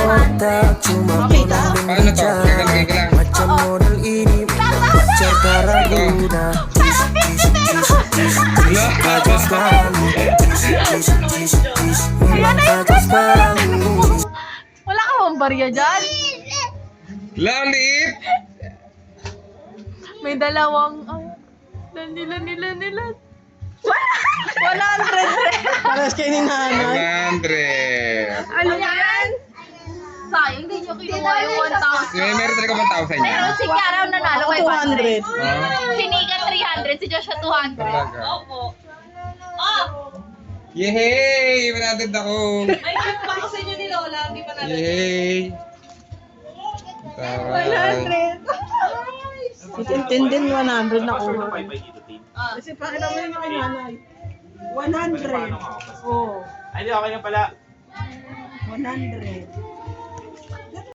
Paano to? Gagalagay ka lang. Wala ka bang barya dyan? Lalit! May dalawang... nila. 100. Paras kayo ni nanay. 100. Ano yan? Sayang, hindi nyo kinuha yung 1,000. Meron talaga 1,000 yan. Pero si Kiara ang nanalo Ako kay 100. 200. Si Nika 300, si Joshua 200. Talaga. Opo. Oh! Yehey! 100 ako. May gift pa ako sa inyo ni Lola, hindi pa natin. Yehey! Taray. 10 din 100 na kuha. Kasi pakiram mo yung kay nanay. 100. Oh, Ay, di okay nga pala. 100.